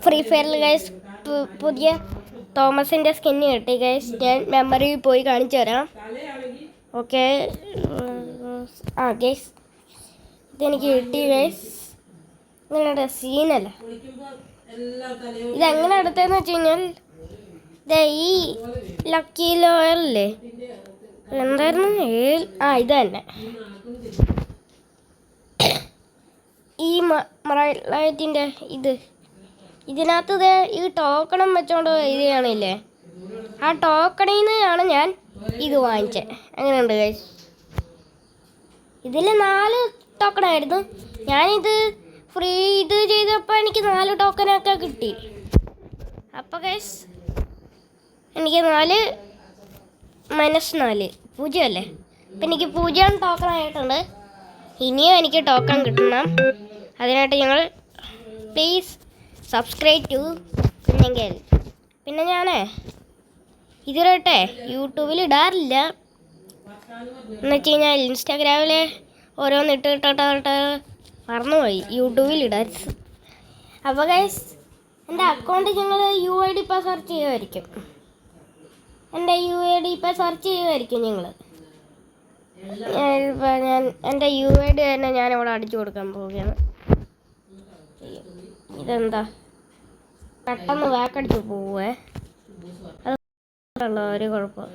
Free ഫയറിൽ guys പുതിയ തോമസിൻ്റെ skin കിട്ടി ഗൈസ്. ഞാൻ മെമ്മറിയിൽ പോയി കാണിച്ചു തരാം. ഓക്കെ ഗൈസ്, ഇതെനിക്ക് കിട്ടി ഗൈസ്. ഇങ്ങനെ സീനല്ല. ഇതെങ്ങനെ എടുത്തതെന്ന് വെച്ച് കഴിഞ്ഞാൽ ഈ ലക്കി ലോയറില്ലേ, എന്തായിരുന്നു ഇത് തന്നെ. ഈ മറൈറ്റിൻ്റെ ഇതിനകത്ത് ഈ ടോക്കണും വെച്ചോണ്ട് എഴുതിയാണില്ലേ, ആ ടോക്കണിൽ നിന്നാണ് ഞാൻ ഇത് വാങ്ങിച്ചത്. അങ്ങനെയുണ്ട് ഗൈസ്. ഇതിൽ 4 ടോക്കണായിരുന്നു. ഞാനിത് ഫ്രീ ഇത് ചെയ്തപ്പോൾ എനിക്ക് 4 ടോക്കനൊക്കെ കിട്ടി. അപ്പോൾ ഗൈസ് എനിക്ക് 4 -4 0 അല്ലേ. അപ്പം എനിക്ക് 0 ടോക്കൺ ആയിട്ടുണ്ട്. ഇനിയും എനിക്ക് ടോക്കൺ കിട്ടണം. അതിനായിട്ട് ഞങ്ങൾ പ്ലീസ് സബ്സ്ക്രൈബ് ടു കുഞ്ഞങ്കേൽ. പിന്നെ ഞാൻ ഇതിലോട്ടെ യൂട്യൂബിൽ ഇടാറില്ല. എന്ന് വെച്ച് കഴിഞ്ഞാൽ ഇൻസ്റ്റാഗ്രാമിൽ ഓരോന്ന് ഇട്ടിട്ട് മറന്നുപോയി യൂട്യൂബിൽ ഇടാൻ. അപ്പോൾ ഗൈസ്, എൻ്റെ അക്കൗണ്ട് ഞങ്ങൾ UID ഇപ്പോൾ സെർച്ച് ചെയ്യുമായിരിക്കും. എൻ്റെ UID ഇപ്പോൾ സെർച്ച് ചെയ്യുമായിരിക്കും ഞങ്ങൾ. ഞാൻ എൻ്റെ UID തന്നെ ഞാനിവിടെ അടിച്ചു കൊടുക്കാൻ പോവുകയാണ്. ഇതെന്താ പെട്ടെന്ന് വാക്കടിച്ച് പോവേ, അതുള്ള ഒരു കുഴപ്പം.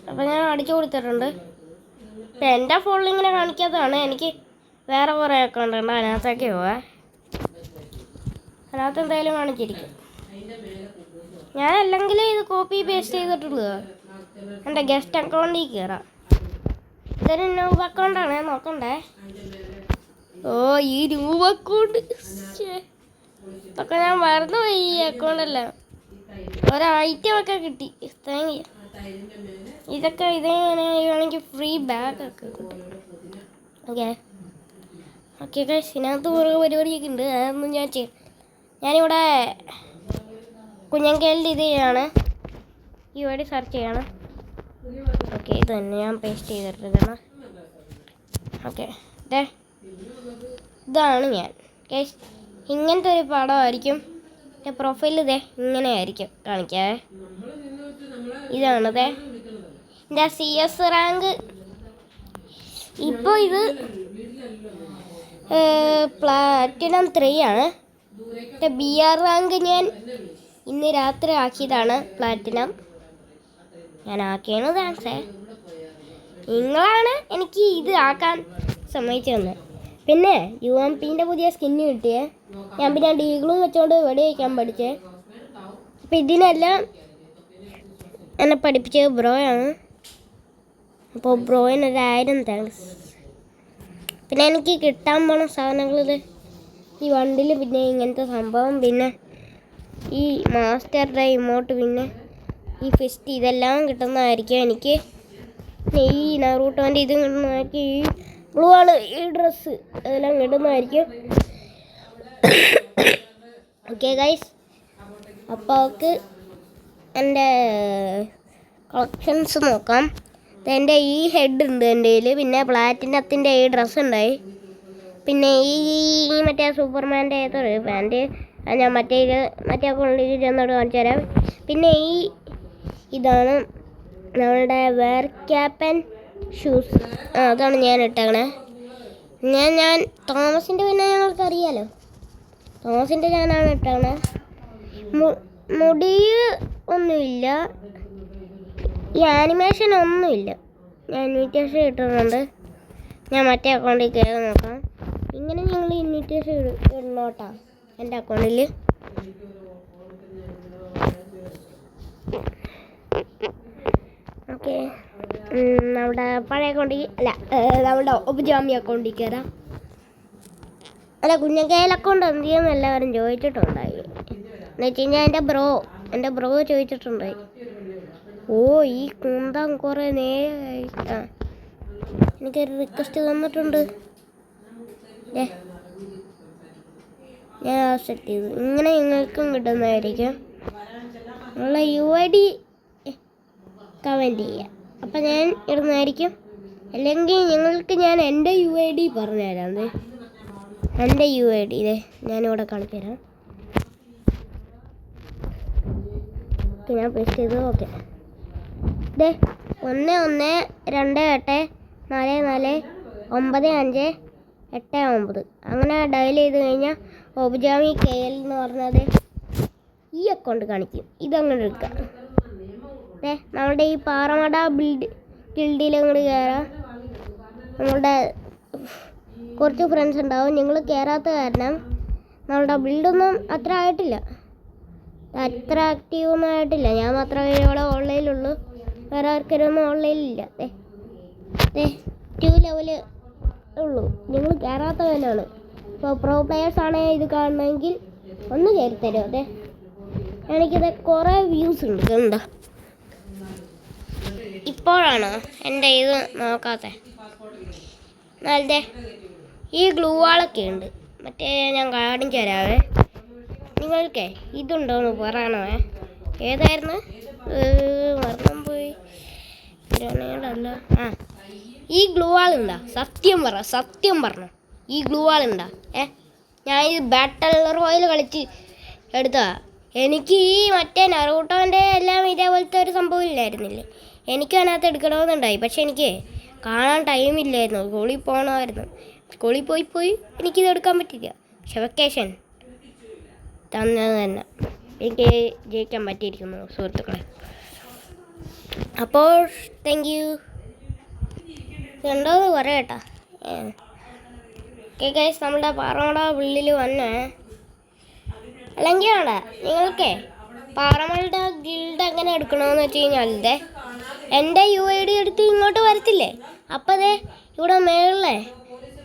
അപ്പം ഞാൻ അടിച്ചു കൊടുത്തിട്ടുണ്ട്. ഇപ്പം എൻ്റെ ഫോണിൽ ഇങ്ങനെ കാണിക്കാത്തതാണ്. എനിക്ക് വേറെ കുറേ അക്കൗണ്ട് ഉണ്ട്, അതിനകത്തേക്ക് പോവേ. അതിനകത്ത് എന്തായാലും കാണിച്ചിരിക്കും. ഞാൻ അല്ലെങ്കിൽ ഇത് കോപ്പി പേസ്റ്റ് ചെയ്തിട്ടുള്ളത് എൻ്റെ ഗസ്റ്റ് അക്കൗണ്ടിൽ കയറാം. ഇതൊരു ന്യൂബ് അക്കൗണ്ടാണ്, നോക്കണ്ടേ. ഈ ന്യൂബ് അക്കൗണ്ട് ഇതൊക്കെ ഞാൻ മറന്നുപോയി. ഈ അക്കൗണ്ടെല്ലാം ഓരോ ഐറ്റമൊക്കെ കിട്ടി. Thank you. ഇതൊക്കെ ഇതേണെങ്കിൽ ഫ്രീ ബാഗൊക്കെ കിട്ടും. ഓക്കെ ഗൈസ്, ഇതിനകത്ത് കുറേ പരിപാടിയൊക്കെ ഉണ്ട്. അതൊന്നും ഞാനിവിടെ കുഞ്ഞങ്കേലിൻ്റെ ഇത് ചെയ്യാണ്, UID സെർച്ച് ചെയ്യാണ്. ഓക്കെ, ഇത് തന്നെ ഞാൻ പേസ്റ്റ് ചെയ്തിട്ടിരിക്കണം. ഓക്കെ, ഇതാണ് ഞാൻ ഗൈസ്. ഇങ്ങനത്തെ ഒരു പടമായിരിക്കും എൻ്റെ പ്രൊഫൈൽ. ഇങ്ങനെയായിരിക്കും കാണിക്കാവേ. ഇതാണതേ എൻ്റെ CS റാങ്ക്. ഇപ്പോൾ ഇത് പ്ലാറ്റിനം 3 ആണ്. എൻ്റെ BR റാങ്ക് ഞാൻ ഇന്ന് രാത്രി ആക്കിയതാണ് പ്ലാറ്റിനം. ഞാൻ ആക്കിയാണ്. താങ്ക്സേ, നിങ്ങളാണ് എനിക്ക് ഇത് ആക്കാൻ സമ്മതിച്ചു തന്നത്. പിന്നെ UMPൻ്റെ പുതിയ സ്കിന്ന് കിട്ടിയേ. ഞാൻ പിന്നെ ഡീഗിളും വെച്ചോണ്ട് വെടി വയ്ക്കാൻ പഠിച്ചേ. അപ്പം ഇതിനെല്ലാം എന്നെ പഠിപ്പിച്ചത് ബ്രോയാണ്. അപ്പോൾ ബ്രോയിന് 1000 താങ്ക്സ്. പിന്നെ എനിക്ക് കിട്ടാൻ പോണ സാധനങ്ങളിത് ഈ വണ്ടിൽ, പിന്നെ ഇങ്ങനത്തെ സംഭവം, പിന്നെ ഈ മാസ്റ്ററുടെ ഇമോട്ട്, പിന്നെ ഈ ഫിസ്റ്റ്, ഇതെല്ലാം കിട്ടുന്നതായിരിക്കും എനിക്ക്. പിന്നെ ഈ നറൂട്ടോൻ്റെ ഇതും കിട്ടുന്നതായിരിക്കും. ഈ ബ്ലൂ ആണ് ഈ ഡ്രസ്സ്, അതെല്ലാം കിട്ടുന്നതായിരിക്കും. ഓക്കെ ഗൈസ്, അപ്പോൾ അവർക്ക് എൻ്റെ കളക്ഷൻസ് നോക്കാം. എൻ്റെ ഈ ഹെഡ് ഉണ്ട് എൻ്റെ കയ്യിൽ. പിന്നെ പ്ലാറ്റിനത്തിൻ്റെ ഈ ഡ്രസ്സ് ഉണ്ടായി. പിന്നെ ഈ മറ്റേ സൂപ്പർമാൻ്റെ ഏതൊരു പാൻറ്റ് ഞാൻ മറ്റേ അക്കൗണ്ടിൽ ചെന്നോട് കാണിച്ചു തരാം. പിന്നെ ഇതാണ് നമ്മളുടെ വെയർ ക്യാപ്പ് ആൻഡ് ഷൂസ്. അതാണ് ഞാൻ ഇട്ടേക്കണേ. ഞാൻ തോമസിൻ്റെ, പിന്നെ ഞങ്ങൾക്ക് അറിയാലോ, തോമസിൻ്റെ ഞാനാണ് ഇട്ടേക്കണേ. മുടി ഒന്നുമില്ല, ഈ ആനിമേഷൻ ഒന്നുമില്ല. ഞാൻ ഇൻവിറ്റേഷൻ ഇട്ടിട്ടുണ്ട്. ഞാൻ മറ്റേ അക്കൗണ്ടിൽ കയറി നോക്കാം. ഇങ്ങനെ ഞങ്ങൾ ഇൻവിറ്റേഷൻ ഇടണോട്ടാ എൻ്റെ അക്കൗണ്ടിൽ. ഓക്കെ, നമ്മുടെ പഴയ അക്കൗണ്ടിൽ അല്ല, നമ്മുടെ ഒബുജാമി അക്കൗണ്ടിൽ കയറാം. അല്ല, കുഞ്ഞങ്കേൽ അക്കൗണ്ട് എന്ത് ചെയ്യുമെന്ന് എല്ലാവരും ചോദിച്ചിട്ടുണ്ടായി. എന്ന് വെച്ച് കഴിഞ്ഞാൽ എൻ്റെ ബ്രോ ചോദിച്ചിട്ടുണ്ടായി. ഈ കുന്തം കുറേ നേരമായി. എനിക്കൊരു റിക്വസ്റ്റ് തന്നിട്ടുണ്ട്. ഞാൻ ആക്സെപ്റ്റ് ചെയ്തു. ഇങ്ങനെ നിങ്ങൾക്കും കിട്ടുന്നതായിരിക്കും. ഉള്ള UID കമൻറ്റ് ചെയ്യുക, അപ്പം ഞാൻ ഇടുന്നതായിരിക്കും. അല്ലെങ്കിൽ നിങ്ങൾക്ക് ഞാൻ എൻ്റെ UID പറഞ്ഞുതരാം. എൻ്റെ UID ഇതേ ഞാനിവിടെ കാണിച്ചു തരാം. ഓക്കെ, ഞാൻ പേസ്റ്റ് ചെയ്തു. ഓക്കെ, ഇതേ 1128449589. അങ്ങനെ ഡയൽ ചെയ്ത് കഴിഞ്ഞാൽ ഒബുജാമി KL എന്ന് പറഞ്ഞത് ഈ അക്കൗണ്ട് കാണിക്കും. ഇതങ്ങനെ എടുക്കാം. നമ്മുടെ ഈ പാറമട ഗിൽഡിൽ അങ്ങോട്ട് കയറാം. നമ്മളുടെ കുറച്ച് ഫ്രണ്ട്സ് ഉണ്ടാവും. നിങ്ങൾ കയറാത്ത കാരണം നമ്മളുടെ ബിൽഡൊന്നും അത്ര ആയിട്ടില്ല, അത്ര ആക്റ്റീവൊന്നും ആയിട്ടില്ല. ഞാൻ മാത്രമേ ഇവിടെ ഓൺലൈനിലുള്ളൂ, വേറെ ആർക്കൊന്നും ഓൺലൈനിലില്ല. 2 ലെവല് ഉള്ളൂ. നിങ്ങൾ കയറാത്തവനാണ്. ഇപ്പോൾ പ്രോ പ്ലെയേഴ്സ് ആണെങ്കിൽ ഇത് കാണണമെങ്കിൽ ഒന്ന് കയറി തരും. എനിക്കിത് കുറേ വ്യൂസ് ഉണ്ട്. എന്താ ഇപ്പോഴാണോ എൻ്റെ ഇത് നോക്കാത്ത? അതെ, ഈ ഗ്ലൂ വാളൊക്കെ ഉണ്ട്. മറ്റേ ഞാൻ കാണിച്ചു തരാവേ. നിങ്ങൾക്കേ ഇതുണ്ടോയെന്ന് പറയണോ? ഏതായിരുന്നു? മറന്നും പോയി. അല്ല, ഈ ഗ്ലൂ വാളുണ്ടാ? സത്യം പറഞ്ഞു, ഈ ഗ്ലൂ വാളുണ്ടാ? ഞാൻ ഈ ബാറ്റൽ റോയൽ കളിച്ച് എടുത്താ. എനിക്ക് ഈ മറ്റേ നറൂട്ടോൻ്റെ എല്ലാം ഇതേപോലത്തെ ഒരു സംഭവം ഇല്ലായിരുന്നില്ലേ, എനിക്ക് അതിനകത്ത് എടുക്കണമെന്നുണ്ടായി. പക്ഷെ എനിക്ക് കാണാൻ ടൈമില്ലായിരുന്നു. സ്കൂളിൽ പോകണമായിരുന്നു. സ്കൂളിൽ പോയി എനിക്കിത് എടുക്കാൻ പറ്റില്ല. പക്ഷെ വെക്കേഷൻ തന്നത് തന്നെ എനിക്ക് ജയിക്കാൻ പറ്റിയിരിക്കുന്നു സുഹൃത്തുക്കളെ. അപ്പോൾ താങ്ക് യു. ഉണ്ടോയെന്ന് പറയട്ടാ. ഓക്കെ ഗൈസ്, നമ്മുടെ പാറമട ഉള്ളിൽ വന്ന് അല്ലെങ്കിൽ ആടാ നിങ്ങൾക്ക് പാറമട ഗിൽഡ് എങ്ങനെ എടുക്കണമെന്ന് വെച്ച് കഴിഞ്ഞാൽ എൻ്റെ UID എടുത്ത് ഇങ്ങോട്ട് വരത്തില്ലേ, അപ്പോൾ ഇവിടെ മേളിലെ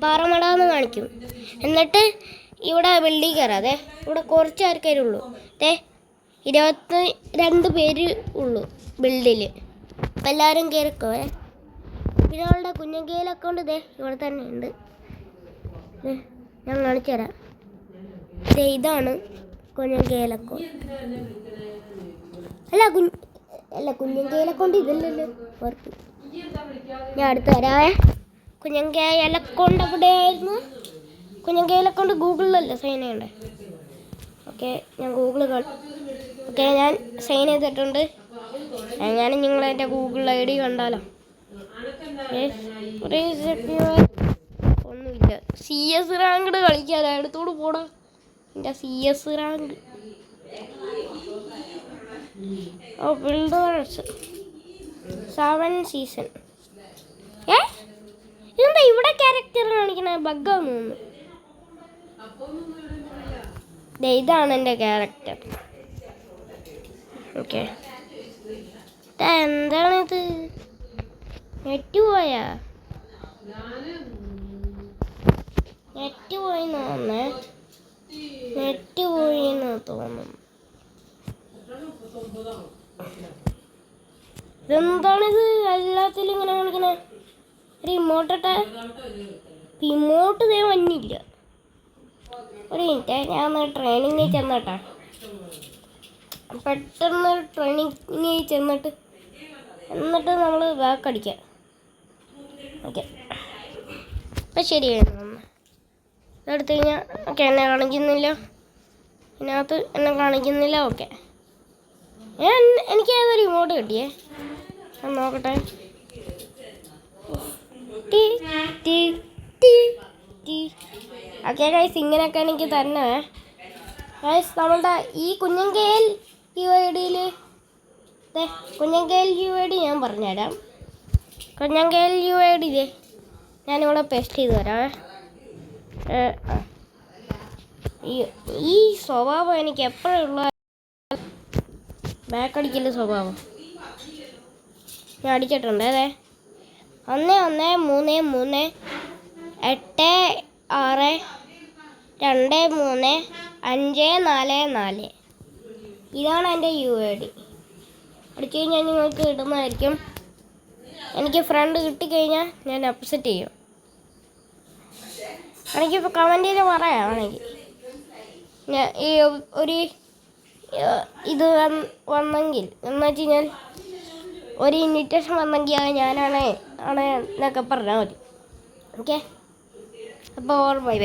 പാറമട എന്ന് കാണിക്കും. എന്നിട്ട് ഇവിടെ ബിൽഡിൽ കയറാതെ ഇവിടെ കുറച്ച് ആൾക്കാരേ ഉള്ളൂ. 22 പേര് ഉള്ളൂ ബിൽഡിൽ. അപ്പം എല്ലാവരും കയറിക്കോ. പിന്നെ അവളുടെ കുഞ്ഞങ്കേൽ അക്കൗണ്ട് ഇവിടെ തന്നെ ഉണ്ട്. ഞാൻ കാണിച്ചു തരാം. ഇതാണ് കുഞ്ഞങ്കേൽ അക്കൗണ്ട്. കുഞ്ഞങ്കേൽ അക്കൗണ്ട് ഇതല്ലല്ലോ വർക്ക്. ഞാൻ അടുത്ത് വരാവേ. കുഞ്ഞങ്കേൽ അക്കൗണ്ട് എവിടെയായിരുന്നു? കുഞ്ഞങ്കേൽ അക്കൗണ്ട് ഗൂഗിളിലല്ലേ സൈൻ ചെയ്യണ്ടേ? ഓക്കെ, ഞാൻ ഓക്കെ, ഞാൻ സൈൻ ചെയ്തിട്ടുണ്ട്. ഞാൻ നിങ്ങളെൻ്റെ ഗൂഗിൾ ID കണ്ടാലോ? ഒന്നുമില്ല. CS റാങ്ക് കളിക്കാതെ അടുത്തോട് പോടാ. എൻ്റെ CS റാങ്ക് ബിൽഡേഴ്സ് 7 സീസൺ. ഇതെന്താ ഇവിടെ ക്യാരക്ടർ കാണിക്കണ? ബഗ്ഗാന്ന് തോന്നുന്നു. ഇതാണ് എൻ്റെ ക്യാരക്ടർ. ഓക്കെ, എന്താണിത്? നെറ്റ് പോയെന്ന് തോന്നുന്നു. ഇതെന്താണിത് എല്ലാത്തിലും ഇങ്ങനെ കാണിക്കണേ? ഒരു ഇമോട്ട് വന്നില്ല. ഒരു മിനിറ്റ്, ഞാൻ ട്രെയിനിങ്ങിൽ ചെന്നോട്ടെ. പെട്ടെന്ന് ട്രെയിനിങ്ങിൽ ചെന്നിട്ട് നമ്മൾ ബാക്ക് അടിക്കാം. ഓക്കെ, അപ്പം ശരിയായിരുന്നു. ഇതെടുത്ത് കഴിഞ്ഞാൽ ഓക്കെ, എന്നെ കാണിക്കുന്നില്ല. ഇതിനകത്ത് എന്നെ കാണിക്കുന്നില്ല. ഓക്കെ, എനിക്ക് ഏതൊരു ഇമോട്ട് കിട്ടിയേ, ഞാൻ നോക്കട്ടെ. ഓക്കെ ഗൈസ്, ഇങ്ങനെയൊക്കെ എനിക്ക് തന്നെ ഗൈസ്. നമ്മളുടെ ഈ കുഞ്ഞങ്കേൽ UIDയിൽ ഞാൻ പറഞ്ഞുതരാം. കുഞ്ഞങ്കേൽ UID ഞാനിവിടെ പേസ്റ്റ് ചെയ്ത് തരാം. ഈ സ്വഭാവം എനിക്ക് എപ്പോഴുള്ള ബാക്ക് അടിക്കല് സ്വഭാവം ഞാൻ അടിച്ചിട്ടുണ്ട്. 1136232544. ഇതാണ് എൻ്റെ UID. അടിച്ചു കഴിഞ്ഞാൽ നിങ്ങൾക്ക് ഇടുന്നതായിരിക്കും. എനിക്ക് ഫ്രണ്ട് കിട്ടിക്കഴിഞ്ഞാൽ ഞാൻ അപ്സെറ്റ് ചെയ്യും. എനിക്കിപ്പോൾ കമൻറ്റിൽ പറയാണെങ്കിൽ ഞാൻ ഈ ഒരു ഇത് വന്നെങ്കിൽ എന്ന് വെച്ച് കഴിഞ്ഞാൽ ഒരു ഇൻവിറ്റേഷൻ വന്നെങ്കിൽ അത് ഞാനാണ് എന്നൊക്കെ പറഞ്ഞാൽ മതി. ഓക്കെ, അപ്പോൾ ബൈ.